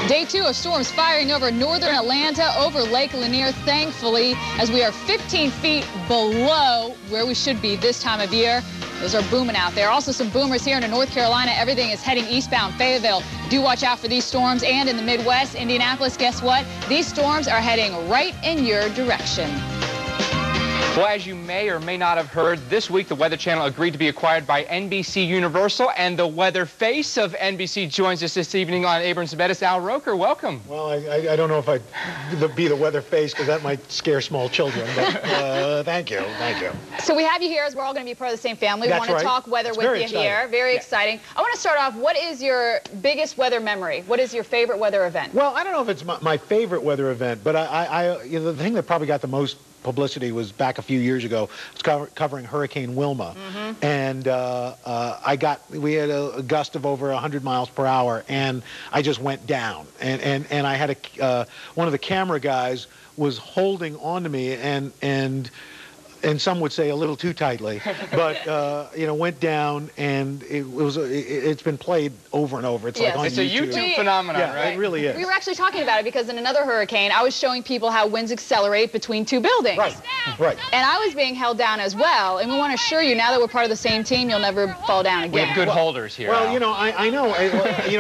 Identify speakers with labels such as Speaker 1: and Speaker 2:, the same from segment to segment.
Speaker 1: Day 2 of storms firing over northern Atlanta, over Lake Lanier, thankfully, as we are 15 feet below where we should be this time of year. Those are booming out there. Also some boomers here in North Carolina. Everything is heading eastbound Fayetteville. Do watch out for these storms. And in the Midwest, Indianapolis, guess what? These storms are heading right in your direction.
Speaker 2: Well, as you may or may not have heard, this week the Weather Channel agreed to be acquired by NBC-Universal, and the weather face of NBC joins us this evening on Abrams Bettes. Al Roker, welcome.
Speaker 3: Well, I don't know if I'd be the weather face, because that might scare small children, but thank you.
Speaker 1: So we have you here as we're all going to be part of the same family.
Speaker 3: That's
Speaker 1: we want to talk weather with you here. Very exciting. I want to start off, what is your biggest weather memory? What is your favorite weather event?
Speaker 3: Well, I don't know if it's my favorite weather event, but the thing that probably got the most publicity was back a few years ago. It was covering Hurricane Wilma, and we had a gust of over 100 miles per hour, and I just went down, and I had one of the camera guys was holding on to me, and some would say a little too tightly, but went down, and it's been played over and over. It's like on
Speaker 2: it's YouTube. It's a YouTube phenomenon, right?
Speaker 3: It really is.
Speaker 1: We were actually talking about it because in another hurricane, I was showing people how winds accelerate between two buildings.
Speaker 3: Right.
Speaker 1: And I was being held down as well. And we want to assure you, now that we're part of the same team, you'll never fall down again.
Speaker 2: We have good holders here.
Speaker 3: Well, I know.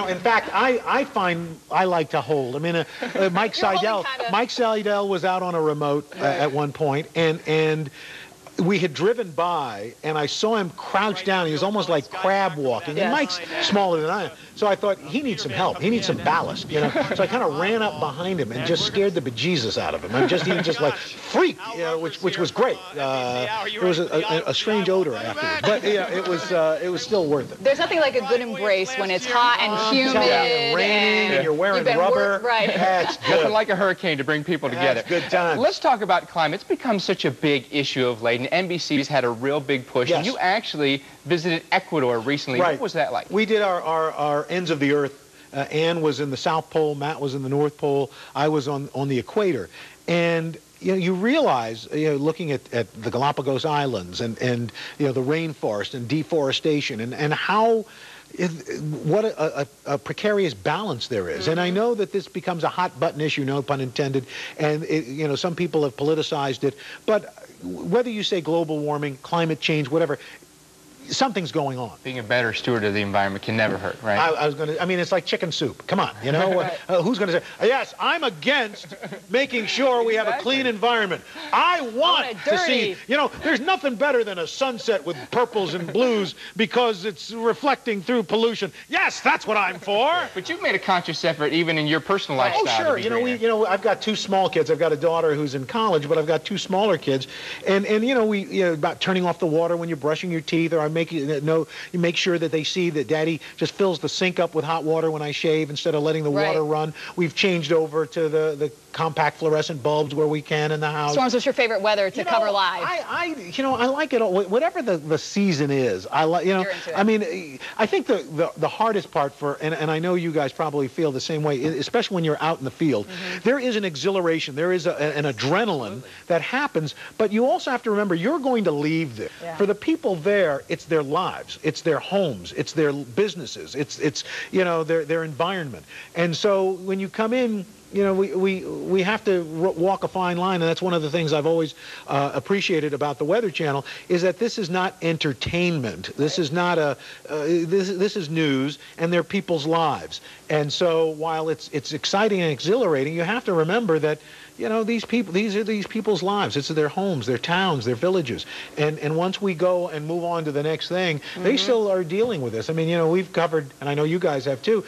Speaker 3: In fact, I find I like to hold. I mean, Mike Seidel was out on a remote at one point, and we had driven by, and I saw him crouch down. He was almost like crab walking. And Mike's smaller than I am, so I thought he needs some help. He needs some ballast, So I kind of ran up behind him and just scared the bejesus out of him. He just like freak, which was great. There was a strange odor afterwards, but it was still worth it.
Speaker 1: There's nothing like a good embrace when it's hot and humid
Speaker 3: and raining, and you're wearing rubber.
Speaker 1: Right.
Speaker 3: That's good.
Speaker 2: Nothing like a hurricane to bring people together.
Speaker 3: That's good times.
Speaker 2: Let's talk about climate. It's become such a big issue of late. And NBC's had a real big push.
Speaker 3: Yes.
Speaker 2: And you actually visited Ecuador recently.
Speaker 3: Right.
Speaker 2: What was that like?
Speaker 3: We did our ends of the earth. Ann was in the South Pole, Matt was in the North Pole, I was on the equator. And you realize, looking at the Galapagos Islands and the rainforest and deforestation and how what a precarious balance there is. And I know that this becomes a hot button issue, no pun intended, and some people have politicized it, but whether you say global warming, climate change, whatever, something's going on.
Speaker 2: Being a better steward of the environment can never hurt, right?
Speaker 3: I mean, it's like chicken soup. Come on, who's going to say, yes, I'm against making sure we have a clean environment. I want to see, there's nothing better than a sunset with purples and blues because it's reflecting through pollution. Yes, that's what I'm for.
Speaker 2: But you've made a conscious effort even in your personal lifestyle.
Speaker 3: Oh, sure. I've got two small kids. I've got a daughter who's in college, but I've got two smaller kids. And about turning off the water when you're brushing your teeth, or you make sure that they see that Daddy just fills the sink up with hot water when I shave instead of letting the water run. We've changed over to the compact fluorescent bulbs where we can in the house.
Speaker 1: Storms, what's your favorite weather to cover live?
Speaker 3: I like it all. Whatever the season is, I like. I mean, I think the hardest part and I know you guys probably feel the same way, especially when you're out in the field. There is an exhilaration. There is an adrenaline that happens, but you also have to remember you're going to leave there. Yeah. For the people there, it's their lives, it's their homes, it's their businesses, it's their environment. And so when you come in, we have to walk a fine line, and that's one of the things I've always appreciated about the Weather Channel, is that this is not entertainment. This is not this is news, and they're people's lives. And so while it's exciting and exhilarating, you have to remember that these are these people's lives. It's their homes, their towns, their villages. And once we go and move on to the next thing, they still are dealing with this. I mean, we've covered, and I know you guys have too,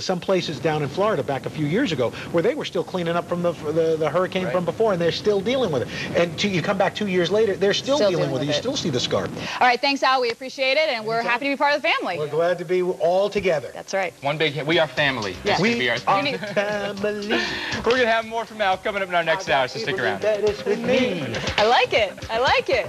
Speaker 3: some places down in Florida back a few years ago where they were still cleaning up from the hurricane from before, and they're still dealing with it. And you come back 2 years later, they're still dealing with it. You still see the scar.
Speaker 1: All right, thanks, Al. We appreciate it, and we're happy to be part of the family.
Speaker 3: We're glad to be all together.
Speaker 1: That's right.
Speaker 2: One big hit. We are family.
Speaker 1: Yes.
Speaker 3: We are family.
Speaker 2: We're going to have more from Al coming up in our next hour, so stick around.
Speaker 1: I like it. I like it.